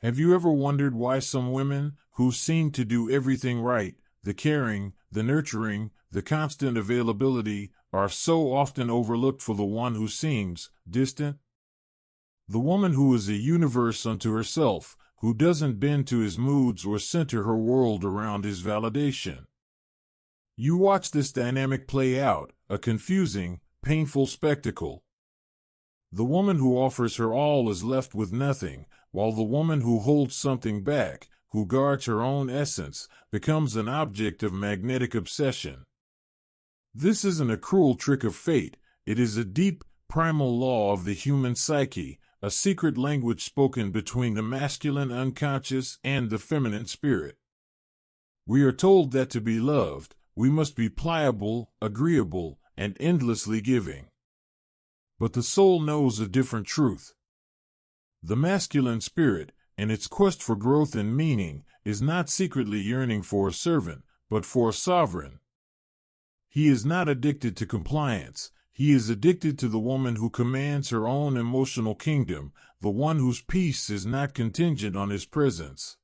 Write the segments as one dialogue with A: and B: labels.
A: Have you ever wondered why some women, who seem to do everything right, the caring, the nurturing, the constant availability, are so often overlooked for the one who seems distant? The woman who is a universe unto herself, who doesn't bend to his moods or center her world around his validation. You watch this dynamic play out, a confusing, painful spectacle. The woman who offers her all is left with nothing, while the woman who holds something back, who guards her own essence, becomes an object of magnetic obsession. This isn't a cruel trick of fate, it is a deep, primal law of the human psyche, a secret language spoken between the masculine unconscious and the feminine spirit. We are told that to be loved, we must be pliable, agreeable, and endlessly giving. But the soul knows a different truth. The masculine spirit, in its quest for growth and meaning, is not secretly yearning for a servant, but for a sovereign. He is not addicted to compliance. He is addicted to the woman who commands her own emotional kingdom, the one whose peace is not contingent on his presence.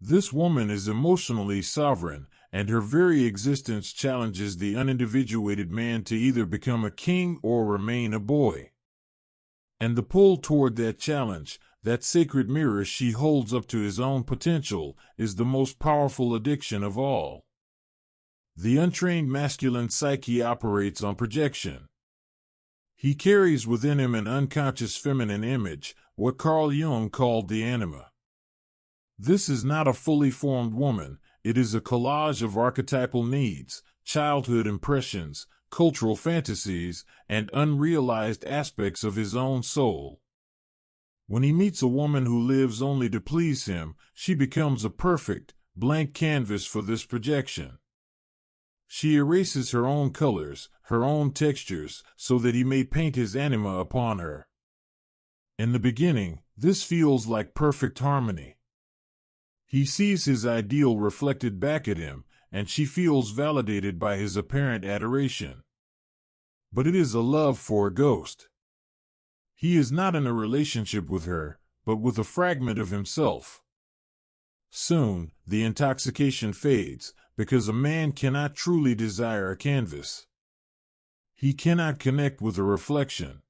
A: This woman is emotionally sovereign, and her very existence challenges the unindividuated man to either become a king or remain a boy. And the pull toward that challenge, that sacred mirror she holds up to his own potential, is the most powerful addiction of all. The untrained masculine psyche operates on projection. He carries within him an unconscious feminine image, what Carl Jung called the anima. This is not a fully formed woman, it is a collage of archetypal needs, childhood impressions, cultural fantasies, and unrealized aspects of his own soul. When he meets a woman who lives only to please him, she becomes a perfect, blank canvas for this projection. She erases her own colors, her own textures, so that he may paint his anima upon her. In the beginning, this feels like perfect harmony. He sees his ideal reflected back at him, and she feels validated by his apparent adoration. But it is a love for a ghost. He is not in a relationship with her, but with a fragment of himself. Soon, the intoxication fades, because a man cannot truly desire a canvas. He cannot connect with a reflection.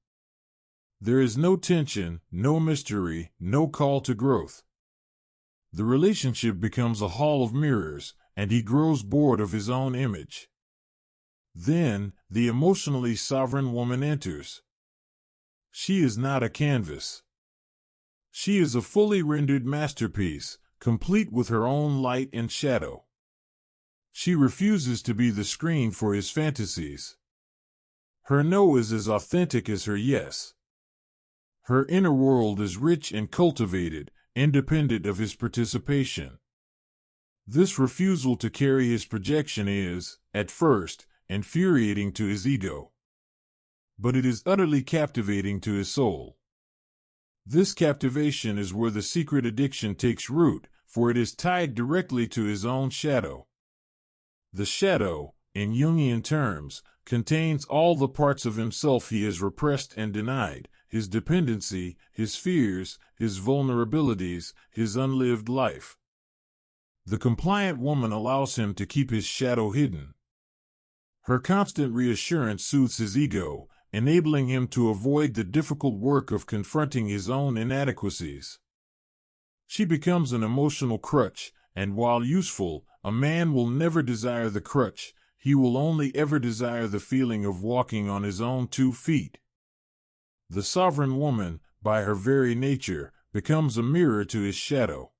A: There is no tension, no mystery, no call to growth. The relationship becomes a hall of mirrors, and he grows bored of his own image. Then, the emotionally sovereign woman enters. She is not a canvas. She is a fully rendered masterpiece, complete with her own light and shadow. She refuses to be the screen for his fantasies. Her no is as authentic as her yes. Her inner world is rich and cultivated, independent of his participation. This refusal to carry his projection is, at first, infuriating to his ego. But it is utterly captivating to his soul. This captivation is where the secret addiction takes root, for it is tied directly to his own shadow. The shadow, in Jungian terms, contains all the parts of himself he has repressed and denied, his dependency, his fears, his vulnerabilities, his unlived life. The compliant woman allows him to keep his shadow hidden. Her constant reassurance soothes his ego, enabling him to avoid the difficult work of confronting his own inadequacies. She becomes an emotional crutch, and while useful, a man will never desire the crutch, he will only ever desire the feeling of walking on his own 2 feet. The sovereign woman, by her very nature, becomes a mirror to his shadow.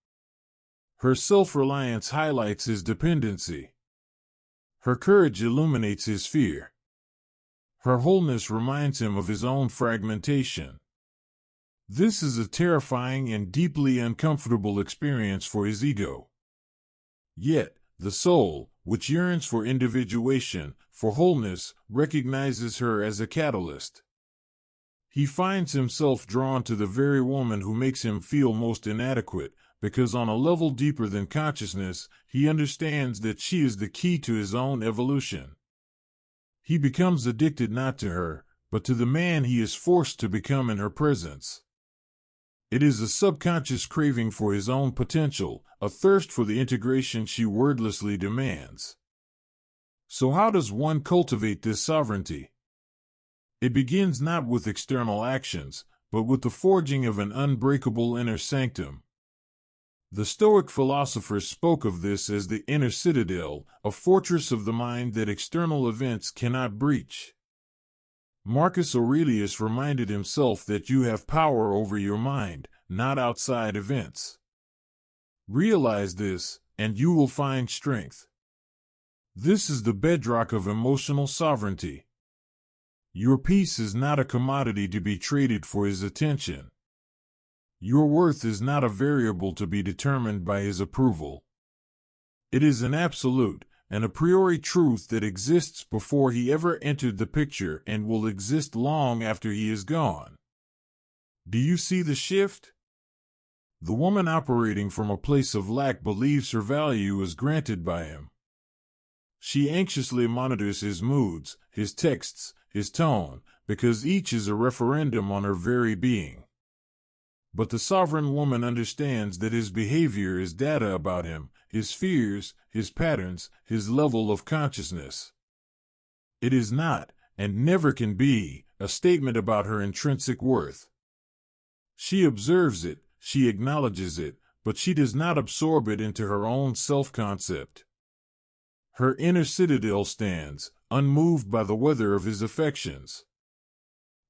A: Her self-reliance highlights his dependency. Her courage illuminates his fear. Her wholeness reminds him of his own fragmentation. This is a terrifying and deeply uncomfortable experience for his ego. Yet, the soul, which yearns for individuation, for wholeness, recognizes her as a catalyst. He finds himself drawn to the very woman who makes him feel most inadequate, because on a level deeper than consciousness, he understands that she is the key to his own evolution. He becomes addicted not to her, but to the man he is forced to become in her presence. It is a subconscious craving for his own potential, a thirst for the integration she wordlessly demands. So how does one cultivate this sovereignty? It begins not with external actions, but with the forging of an unbreakable inner sanctum. The Stoic philosophers spoke of this as the inner citadel, a fortress of the mind that external events cannot breach. Marcus Aurelius reminded himself that you have power over your mind, not outside events. Realize this, and you will find strength. This is the bedrock of emotional sovereignty. Your peace is not a commodity to be traded for his attention. Your worth is not a variable to be determined by his approval. It is an absolute, an a priori truth that exists before he ever entered the picture and will exist long after he is gone. Do you see the shift? The woman operating from a place of lack believes her value is granted by him. She anxiously monitors his moods, his texts, his tone, because each is a referendum on her very being. But the sovereign woman understands that his behavior is data about him, his fears, his patterns, his level of consciousness. It is not, and never can be, a statement about her intrinsic worth. She observes it, she acknowledges it, but she does not absorb it into her own self-concept. Her inner citadel stands, unmoved by the weather of his affections.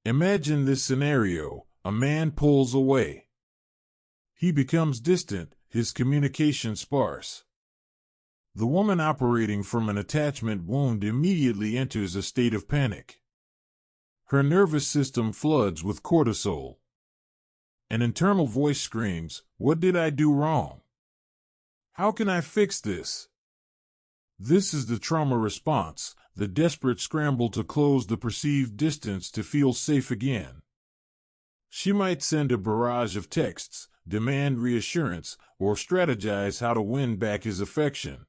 A: Imagine this scenario: a man pulls away. He becomes distant, his communication sparse. The woman operating from an attachment wound immediately enters a state of panic. Her nervous system floods with cortisol. An internal voice screams, "What did I do wrong? How can I fix this?" This is the trauma response, the desperate scramble to close the perceived distance to feel safe again. She might send a barrage of texts, demand reassurance, or strategize how to win back his affection.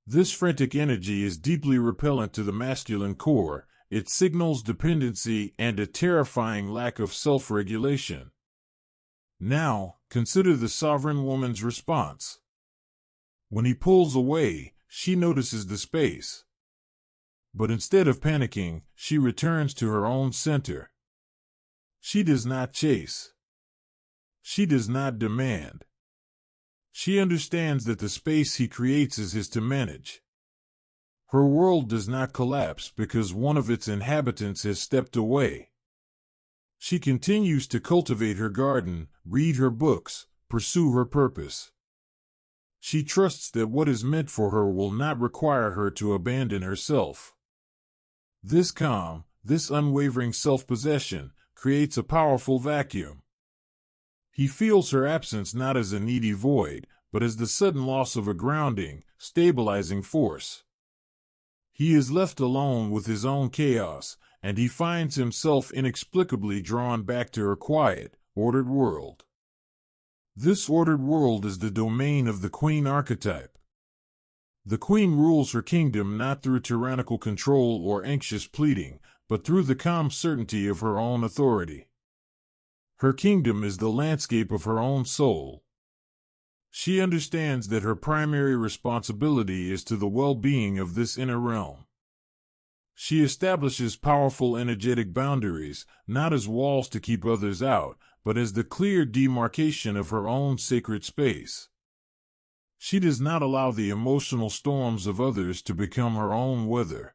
A: This frantic energy is deeply repellent to the masculine core. It signals dependency and a terrifying lack of self-regulation. Now, consider the sovereign woman's response. When he pulls away, she notices the space. But instead of panicking, she returns to her own center. She does not chase. She does not demand. She understands that the space he creates is his to manage. Her world does not collapse because one of its inhabitants has stepped away. She continues to cultivate her garden, read her books, pursue her purpose. She trusts that what is meant for her will not require her to abandon herself. This calm, this unwavering self-possession, creates a powerful vacuum. He feels her absence not as a needy void, but as the sudden loss of a grounding, stabilizing force. He is left alone with his own chaos, and he finds himself inexplicably drawn back to her quiet, ordered world. This ordered world is the domain of the queen archetype. The queen rules her kingdom not through tyrannical control or anxious pleading, but through the calm certainty of her own authority. Her kingdom is the landscape of her own soul. She understands that her primary responsibility is to the well-being of this inner realm. She establishes powerful energetic boundaries, not as walls to keep others out, but as the clear demarcation of her own sacred space. She does not allow the emotional storms of others to become her own weather.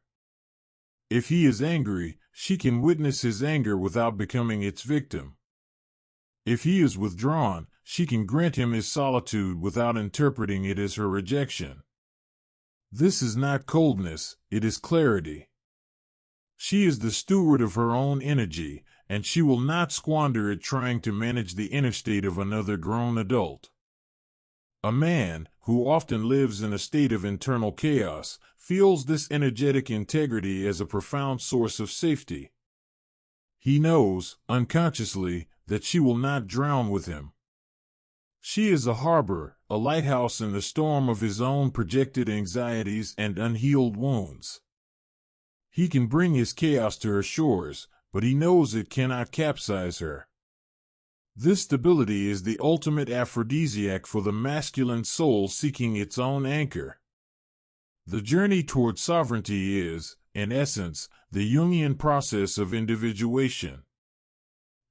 A: If he is angry, she can witness his anger without becoming its victim. If he is withdrawn, she can grant him his solitude without interpreting it as her rejection. This is not coldness, it is clarity. She is the steward of her own energy, and she will not squander it trying to manage the inner state of another grown adult. A man, who often lives in a state of internal chaos, feels this energetic integrity as a profound source of safety. He knows, unconsciously, that she will not drown with him. She is a harbor, a lighthouse in the storm of his own projected anxieties and unhealed wounds. He can bring his chaos to her shores, but he knows it cannot capsize her. This stability is the ultimate aphrodisiac for the masculine soul seeking its own anchor. The journey toward sovereignty is, in essence, the Jungian process of individuation.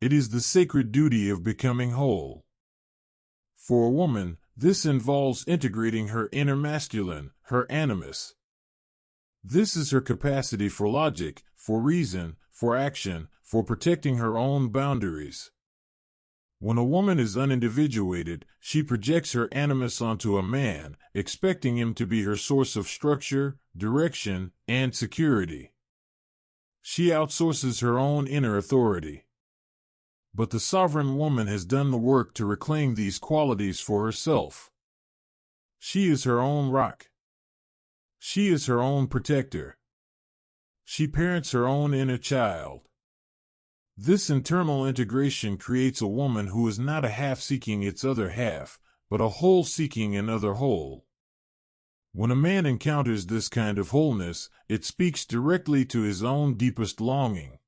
A: It is the sacred duty of becoming whole. For a woman, this involves integrating her inner masculine, her animus. This is her capacity for logic, for reason, for action, for protecting her own boundaries. When a woman is unindividuated, she projects her animus onto a man, expecting him to be her source of structure, direction, and security. She outsources her own inner authority. But the sovereign woman has done the work to reclaim these qualities for herself. She is her own rock. She is her own protector. She parents her own inner child. This internal integration creates a woman who is not a half seeking its other half, but a whole seeking another whole. When a man encounters this kind of wholeness, it speaks directly to his own deepest longing.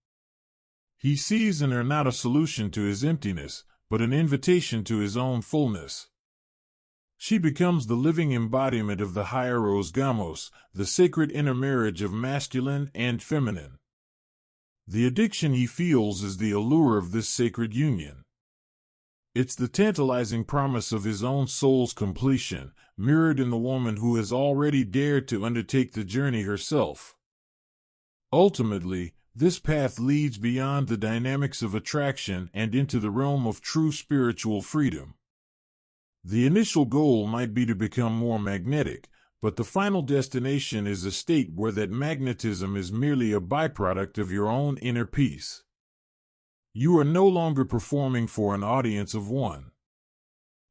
A: He sees in her not a solution to his emptiness, but an invitation to his own fullness. She becomes the living embodiment of the hieros gamos, the sacred intermarriage of masculine and feminine. The addiction he feels is the allure of this sacred union. It's the tantalizing promise of his own soul's completion, mirrored in the woman who has already dared to undertake the journey herself. Ultimately, this path leads beyond the dynamics of attraction and into the realm of true spiritual freedom. The initial goal might be to become more magnetic, but the final destination is a state where that magnetism is merely a byproduct of your own inner peace. You are no longer performing for an audience of one.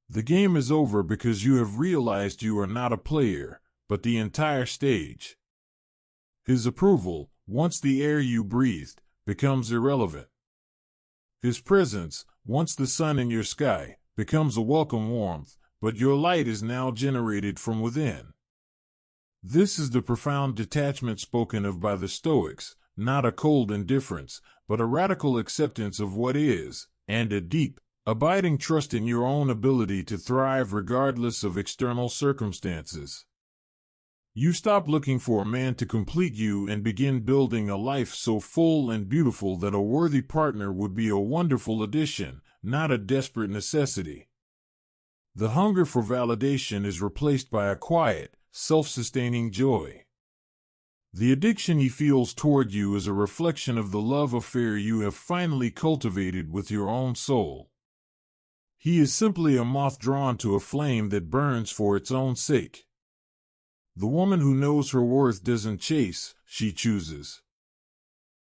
A: The game is over because you have realized you are not a player, but the entire stage. His approval, once the air you breathed, becomes irrelevant. His presence, once the sun in your sky, becomes a welcome warmth, but your light is now generated from within. This is the profound detachment spoken of by the Stoics, not a cold indifference, but a radical acceptance of what is, and a deep, abiding trust in your own ability to thrive regardless of external circumstances. You stop looking for a man to complete you and begin building a life so full and beautiful that a worthy partner would be a wonderful addition, not a desperate necessity. The hunger for validation is replaced by a quiet, self-sustaining joy. The addiction he feels toward you is a reflection of the love affair you have finally cultivated with your own soul. He is simply a moth drawn to a flame that burns for its own sake. The woman who knows her worth doesn't chase, she chooses.